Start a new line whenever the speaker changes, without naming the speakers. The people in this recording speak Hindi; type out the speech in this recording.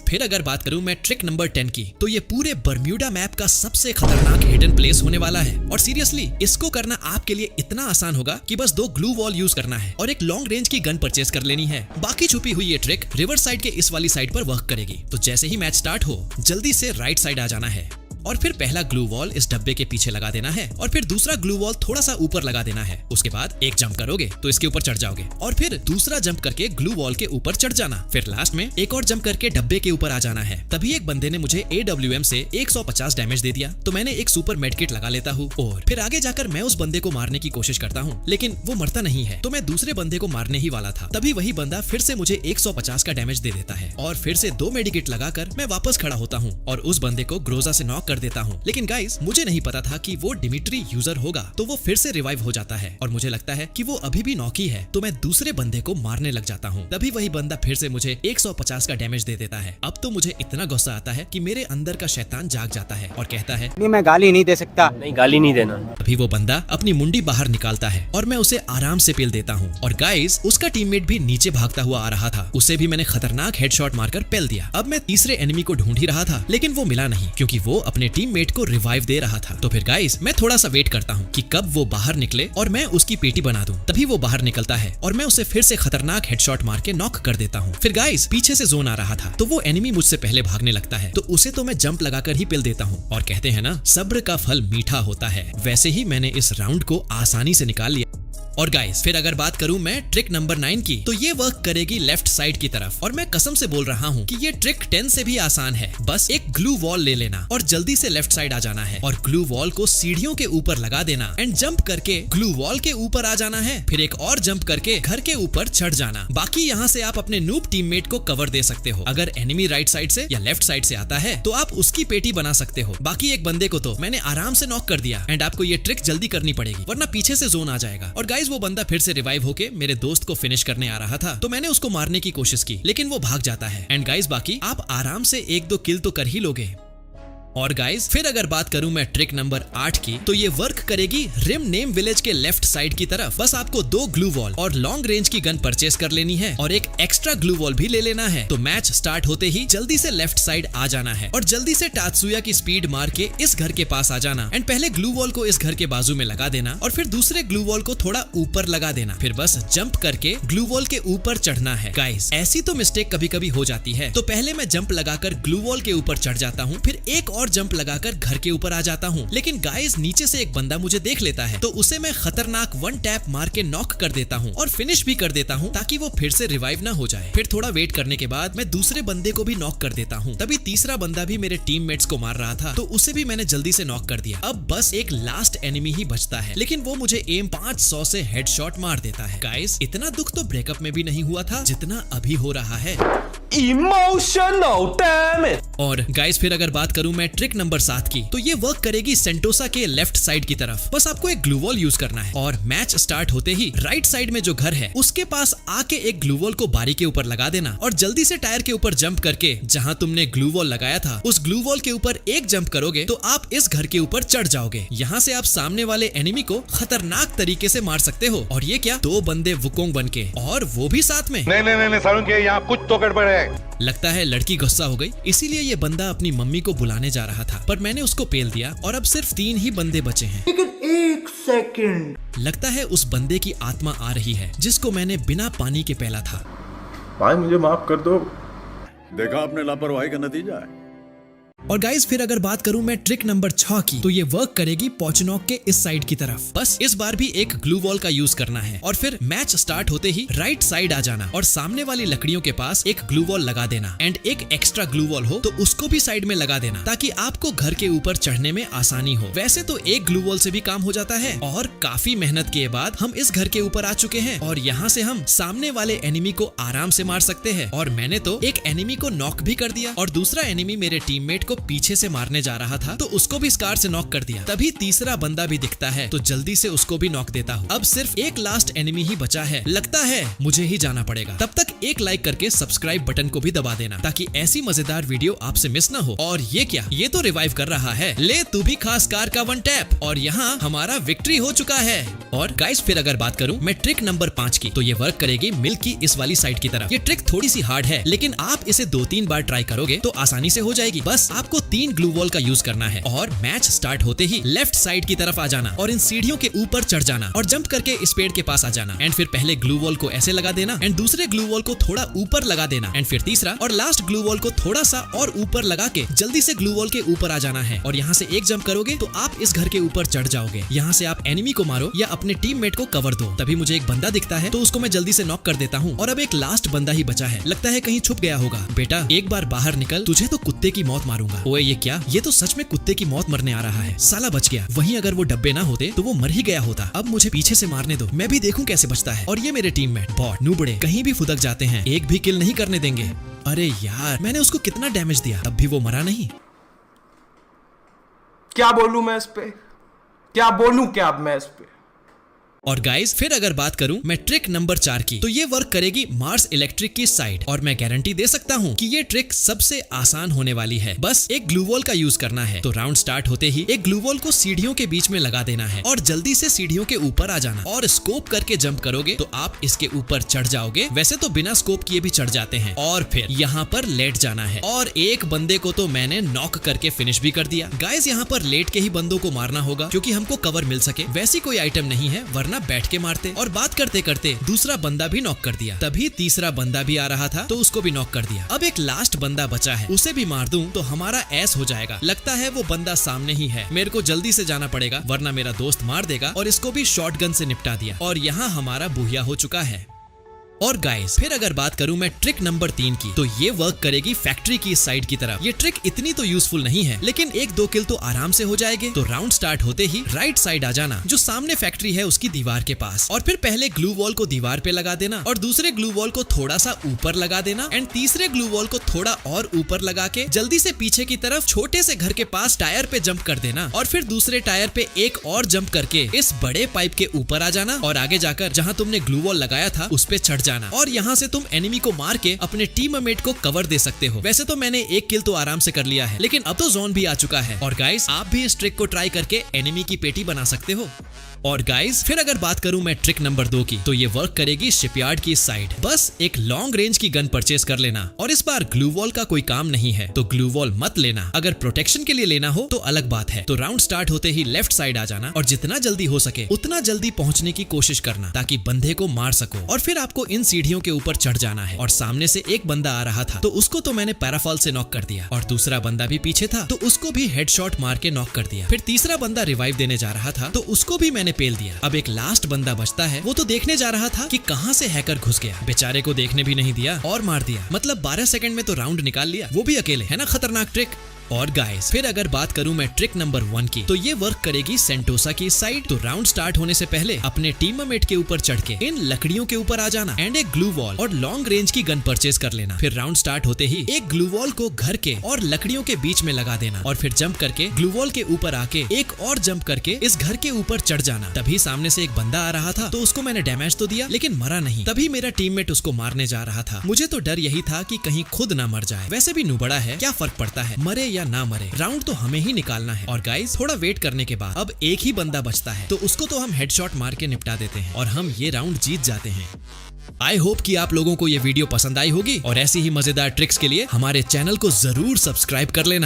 फिर अगर बात करूं मैं ट्रिक नंबर 10 की, तो ये पूरे बर्म्यूडा मैप का सबसे खतरनाक हिडन प्लेस होने वाला है। और सीरियसली इसको करना आपके लिए इतना आसान होगा कि बस 2 ग्लू वॉल यूज करना है और एक लॉन्ग रेंज की गन परचेज कर लेनी है। बाकी छुपी हुई ये ट्रिक रिवर साइड के इस वाली साइड पर वर्क करेगी। तो जैसे ही मैच स्टार्ट हो जल्दी से राइट साइड आ जाना है और फिर पहला ग्लू वॉल इस डब्बे के पीछे लगा देना है और फिर दूसरा ग्लू वॉल थोड़ा सा ऊपर लगा देना है। उसके बाद एक जंप करोगे तो इसके ऊपर चढ़ जाओगे और फिर दूसरा जंप करके ग्लू वॉल के ऊपर चढ़ जाना। फिर लास्ट में एक और जंप करके डब्बे के ऊपर आ जाना है। तभी एक बंदे ने मुझे AWM से 150 डैमेज दे दिया, तो मैंने एक सुपर मेडकिट लगा लेता हूँ और फिर आगे जाकर मैं उस बंदे को मारने की कोशिश करता हूँ, लेकिन वो मरता नहीं है। तो मैं दूसरे बंदे को मारने ही वाला था, तभी वही बंदा फिर से मुझे 150 का डैमेज दे देता है और फिर से 2 मेडिकेट लगाकर मैं वापस खड़ा होता हूँ और उस बंदे को ग्रोजा से नॉक कर देता हूँ। लेकिन गाइस मुझे नहीं पता था कि वो डिमिट्री यूजर होगा, तो वो फिर से रिवाइव हो जाता है और मुझे लगता है कि वो अभी भी नॉकी है, तो मैं दूसरे बंदे को मारने लग जाता हूँ। तभी वही बंदा फिर से मुझे 150 का डैमेज दे देता है। अब तो मुझे इतना गुस्सा आता है कि मेरे अंदर का शैतान जाग जाता है और कहता है
नहीं, मैं गाली नहीं दे सकता।
नहीं, गाली नहीं देना।
अभी वो बंदा अपनी मुंडी बाहर निकालता है और मैं उसे आराम से पेल देता हूँ। और गाइस उसका टीममेट भी नीचे भागता हुआ आ रहा था, उसे भी मैंने खतरनाक हेडशॉट मारकर पेल दिया। अब मैं तीसरे एनिमी को ढूंढ ही रहा था, लेकिन वो मिला नहीं क्योंकि वो अपने टीममेट को रिवाइव दे रहा था। तो फिर गाइस मैं थोड़ा सा वेट करता हूँ कि कब वो बाहर निकले और मैं उसकी पेटी बना दूं। तभी वो बाहर निकलता है और मैं उसे फिर से खतरनाक हेडशॉट मार के नॉक कर देता हूँ। फिर गाइस पीछे से जोन आ रहा था, तो वो एनिमी मुझसे पहले भागने लगता है, तो उसे तो मैं जंप लगाकर ही पेल देता हूँ। और कहते हैं ना, सब्र का फल मीठा होता है, वैसे ही मैंने इस राउंड को आसानी से निकाल लिया। और गाइस फिर अगर बात करूं मैं ट्रिक नंबर 9 की, तो ये वर्क करेगी लेफ्ट साइड की तरफ। और मैं कसम से बोल रहा हूं कि ये ट्रिक 10 से भी आसान है। बस एक ग्लू वॉल ले लेना और जल्दी से लेफ्ट साइड आ जाना है और ग्लू वॉल को सीढ़ियों के ऊपर लगा देना एंड जंप करके ग्लू वॉल के ऊपर आ जाना है। फिर एक और जंप करके घर के ऊपर चढ़ जाना। बाकी यहाँ से आप अपने नूब टीममेट को कवर दे सकते हो। अगर एनिमी राइट साइड से या लेफ्ट साइड से आता है तो आप उसकी पेटी बना सकते हो। बाकी एक बंदे को तो मैंने आराम से नॉक कर दिया एंड आपको ये ट्रिक जल्दी करनी पड़ेगी वरना पीछे से जोन आ जाएगा। और गाइस वो बंदा फिर से रिवाइव होके मेरे दोस्त को फिनिश करने आ रहा था, तो मैंने उसको मारने की कोशिश की, लेकिन वो भाग जाता है। एंड गाइस बाकी आप आराम से 1-2 किल तो कर ही लोगे। और गाइस फिर अगर बात करूं मैं ट्रिक नंबर 8 की, तो ये वर्क करेगी रिम नेम विलेज के लेफ्ट साइड की तरफ। बस आपको 2 ग्लू वॉल और लॉन्ग रेंज की गन परचेस कर लेनी है और एक एक्स्ट्रा ग्लू वॉल भी ले लेना है। तो मैच स्टार्ट होते ही जल्दी से लेफ्ट साइड आ जाना है और जल्दी से टात्सुया की स्पीड मार के इस घर के पास आ जाना एंड पहले ग्लू वॉल को इस घर के बाजू में लगा देना और फिर दूसरे ग्लू वॉल को थोड़ा ऊपर लगा देना। फिर बस जंप करके ग्लू वॉल के ऊपर चढ़ना है। गाइस ऐसी तो मिस्टेक कभी कभी हो जाती है, तो पहले मैं जंप लगाकर ग्लू वॉल के ऊपर चढ़ जाता हूँ, फिर एक और जंप लगाकर घर के ऊपर आ जाता हूँ। लेकिन गाइस नीचे से एक बंदा मुझे देख लेता है, तो उसे मैं खतरनाक 1 टैप मार के नॉक कर देता हूँ और फिनिश भी कर देता हूँ ताकि वो फिर से रिवाइव ना हो जाए। फिर थोड़ा वेट करने के बाद मैं दूसरे बंदे को भी नॉक कर देता हूँ। तभी तीसरा बंदा भी मेरे टीममेट्स को मार रहा था, तो उसे भी मैंने जल्दी से नॉक कर दिया। अब बस एक लास्ट एनिमी ही बचता है, लेकिन वो मुझे एम 500 से हेडशॉट मार देता है। गाइस इतना दुख तो ब्रेकअप में भी नहीं हुआ था जितना अभी हो रहा है।
Emotional damage.
और गाइस फिर अगर बात करूं मैं ट्रिक नंबर 7 की, तो ये वर्क करेगी सेंटोसा के लेफ्ट साइड की तरफ। बस आपको एक ग्लू वॉल यूज करना है और मैच स्टार्ट होते ही राइट साइड में जो घर है उसके पास आके एक ग्लू वॉल को बारी के ऊपर लगा देना और जल्दी से टायर के ऊपर जंप करके जहां तुमने ग्लू वॉल लगाया था उस ग्लू वॉल के ऊपर एक जंप करोगे तो आप इस घर के ऊपर चढ़ जाओगे। यहाँ से आप सामने वाले एनिमी को खतरनाक तरीके से मार सकते हो। और ये क्या, 2 बंदे वुकोंग बन के, और वो भी साथ में।
नहीं सारुण के यहाँ कुछ तो गड़बड़ है।
लगता है लड़की गुस्सा हो गई, इसीलिए ये बंदा अपनी मम्मी को बुलाने जा रहा था, पर मैंने उसको पेल दिया और अब सिर्फ 3 ही बंदे बचे हैं।
लेकिन 1 सेकंड,
लगता है उस बंदे की आत्मा आ रही है जिसको मैंने बिना पानी के पेला था।
भाई मुझे माफ कर दो, देखा आपने लापरवाही का नतीजा है।
और गाइस फिर अगर बात करूं मैं ट्रिक नंबर 6 की, तो ये वर्क करेगी पोचनॉक के इस साइड की तरफ। बस इस बार भी एक ग्लू वॉल का यूज करना है और फिर मैच स्टार्ट होते ही राइट साइड आ जाना और सामने वाली लकड़ियों के पास एक ग्लू वॉल लगा देना एंड एक एक्स्ट्रा ग्लू वॉल हो तो उसको भी साइड में लगा देना ताकि आपको घर के ऊपर चढ़ने में आसानी हो। वैसे तो एक ग्लू वॉल से भी काम हो जाता है और काफी मेहनत के बाद हम इस घर के ऊपर आ चुके हैं और यहाँ से हम सामने वाले एनिमी को आराम से मार सकते हैं। और मैंने तो एक एनिमी को नॉक भी कर दिया और दूसरा एनिमी मेरे टीममेट को पीछे से मारने जा रहा था तो उसको भी स्कार से नॉक कर दिया। तभी तीसरा बंदा भी दिखता है तो जल्दी से उसको भी नॉक देता हूँ। अब सिर्फ एक लास्ट एनिमी ही बचा है, लगता है मुझे ही जाना पड़ेगा। तब तक एक लाइक करके सब्सक्राइब बटन को भी दबा देना ताकि ऐसी मजेदार वीडियो आपसे मिस ना हो। और ये क्या, ये तो रिवाइव कर रहा है। ले तू भी खा स्कार का 1 टैप और यहाँ हमारा विक्ट्री हो चुका है। और गाइस फिर अगर बात करूं मैं ट्रिक नंबर 5 की, तो ये वर्क करेगी मिल्क की इस वाली साइड की तरफ। ये ट्रिक थोड़ी सी हार्ड है लेकिन आप इसे 2-3 बार ट्राई करोगे तो आसानी से हो जाएगी। बस आपको 3 ग्लू वॉल का यूज करना है और मैच स्टार्ट होते ही लेफ्ट साइड की तरफ आ जाना और इन सीढ़ियों के ऊपर चढ़ जाना और जंप करके इस पेड़ के पास आ जाना। एंड फिर पहले ग्लू वॉल को ऐसे लगा देना एंड दूसरे ग्लू वॉल को थोड़ा ऊपर लगा देना एंड फिर तीसरा और लास्ट ग्लू वॉल को थोड़ा सा और ऊपर लगा के जल्दी से ग्लू वॉल के ऊपर आ जाना है। और यहाँ से एक जंप करोगे तो आप इस घर के ऊपर चढ़ जाओगे। यहाँ से आप एनिमी को मारो या अपने टीममेट को कवर दो। तभी मुझे एक बंदा दिखता है तो उसको मैं जल्दी से नॉक कर देता हूँ और अब एक लास्ट बंदा ही बचा है, लगता है कहीं छुप गया होगा। बेटा एक बार बाहर निकल, तुझे तो कुत्ते की मौत मारूंगा। ओए ये क्या, ये तो सच में कुत्ते की मौत मरने आ रहा है। साला बच गया। वहीं अगर वो डब्बे ना होते तो वो मर ही गया होता। अब मुझे पीछे से मारने दो, मैं भी देखूं कैसे बचता है। और ये मेरे टीममेट बॉट नूबड़े कहीं भी फुदक जाते हैं, एक भी किल नहीं करने देंगे। अरे यार मैंने उसको कितना डैमेज दिया तब भी वो मरा नहीं।
क्या बोलूं मैं इस पे, क्या बोलूं क्या अब मैं इस पे।
और गाइस फिर अगर बात करूं मैं ट्रिक नंबर 4 की, तो ये वर्क करेगी मार्स इलेक्ट्रिक की साइड। और मैं गारंटी दे सकता हूं कि ये ट्रिक सबसे आसान होने वाली है। बस एक ग्लू वॉल का यूज करना है। तो राउंड स्टार्ट होते ही एक ग्लू वॉल को सीढ़ियों के बीच में लगा देना है और जल्दी से सीढ़ियों के ऊपर आ जाना और स्कोप करके जंप करोगे तो आप इसके ऊपर चढ़ जाओगे। वैसे तो बिना स्कोप किए भी चढ़ जाते हैं। और फिर यहाँ पर लेट जाना है और एक बंदे को तो मैंने नॉक करके फिनिश भी कर दिया। गाइस यहाँ पर लेट के ही बंदों को मारना होगा क्योंकि हमको कवर मिल सके। वैसी कोई आइटम नहीं है वरना बैठ के मारते। और बात करते करते दूसरा बंदा भी नॉक कर दिया। तभी तीसरा बंदा भी आ रहा था तो उसको भी नॉक कर दिया। अब एक लास्ट बंदा बचा है, उसे भी मार दूं तो हमारा ऐस हो जाएगा। लगता है वो बंदा सामने ही है। मेरे को जल्दी से जाना पड़ेगा वरना मेरा दोस्त मार देगा। और इसको भी शॉटगन से निपटा दिया और यहाँ हमारा बुहिया हो चुका है। और गाइस फिर अगर बात करूं मैं ट्रिक नंबर 3 की, तो ये वर्क करेगी फैक्ट्री की साइड की तरफ। ये ट्रिक इतनी तो यूजफुल नहीं है लेकिन 1-2 किल तो आराम से हो जाएंगे। तो राउंड स्टार्ट होते ही राइट साइड आ जाना, जो सामने फैक्ट्री है उसकी दीवार के पास। और फिर पहले ग्लू वॉल को दीवार पे लगा देना और दूसरे ग्लू वॉल को थोड़ा सा ऊपर लगा देना एंड तीसरे ग्लू वॉल को थोड़ा और ऊपर लगा के जल्दी से पीछे की तरफ छोटे से घर के पास टायर पे जंप कर देना और फिर दूसरे टायर पे एक और जंप करके इस बड़े पाइप के ऊपर आ जाना और आगे जाकर जहाँ तुमने ग्लू वॉल लगाया था उस पे चढ़ जाना। और यहाँ से तुम एनिमी को मार के अपने टीममेट को कवर दे सकते हो। वैसे तो मैंने एक किल तो आराम से कर लिया है लेकिन अब तो जोन भी आ चुका है। और गाइस आप भी इस ट्रिक को ट्राई करके एनिमी की पेटी बना सकते हो। और गाइस फिर अगर बात करूं मैं ट्रिक नंबर 2 की, तो ये वर्क करेगी शिपयार्ड की साइड। बस एक लॉन्ग रेंज की गन परचेज कर लेना और इस बार ग्लू वॉल का कोई काम नहीं है तो ग्लू वॉल मत लेना। अगर प्रोटेक्शन के लिए लेना हो तो अलग बात है। तो राउंड स्टार्ट होते ही लेफ्ट साइड आ जाना और जितना जल्दी हो सके उतना जल्दी पहुंचने की कोशिश करना ताकि बंदे को मार सको। और फिर आपको इन सीढ़ियों के ऊपर चढ़ जाना है। और सामने से एक बंदा आ रहा था तो उसको तो मैंने पैराफॉल से नॉक कर दिया और दूसरा बंदा भी पीछे था तो उसको भी हेडशॉट मार के नॉक कर दिया। फिर तीसरा बंदा रिवाइव देने जा रहा था तो उसको भी मैंने पेल दिया। अब एक लास्ट बंदा बचता है, वो तो देखने जा रहा था कि कहां से हैकर घुस गया। बेचारे को देखने भी नहीं दिया और मार दिया। मतलब 12 सेकंड में तो राउंड निकाल लिया, वो भी अकेले। है ना खतरनाक ट्रिक। और गाइस फिर अगर बात करूं मैं ट्रिक नंबर 1 की, तो ये वर्क करेगी सेंटोसा की साइड। तो राउंड स्टार्ट होने से पहले अपने टीममेट के ऊपर चढ़ के इन लकड़ियों के ऊपर आ जाना एंड एक ग्लू वॉल और लॉन्ग रेंज की गन परचेज कर लेना। फिर राउंड स्टार्ट होते ही एक ग्लू वॉल को घर के और लकड़ियों के बीच में लगा देना और फिर जंप करके ग्लू वॉल के ऊपर आके एक और जंप करके इस घर के ऊपर चढ़ जाना। तभी सामने से एक बंदा आ रहा था तो उसको मैंने डैमेज तो दिया लेकिन मरा नहीं। तभी मेरा टीममेट उसको मारने जा रहा था। मुझे तो डर यही था कि कहीं खुद ना मर जाए। वैसे भी नुबड़ा है, क्या फर्क पड़ता है मरे या ना मरे, राउंड तो हमें ही निकालना है। और गाइस थोड़ा वेट करने के बाद अब एक ही बंदा बचता है तो उसको तो हम हेडशॉट मार के निपटा देते हैं और हम ये राउंड जीत जाते हैं। आई होप कि आप लोगों को ये वीडियो पसंद आई होगी और ऐसी ही मजेदार ट्रिक्स के लिए हमारे चैनल को जरूर सब्सक्राइब कर लेना।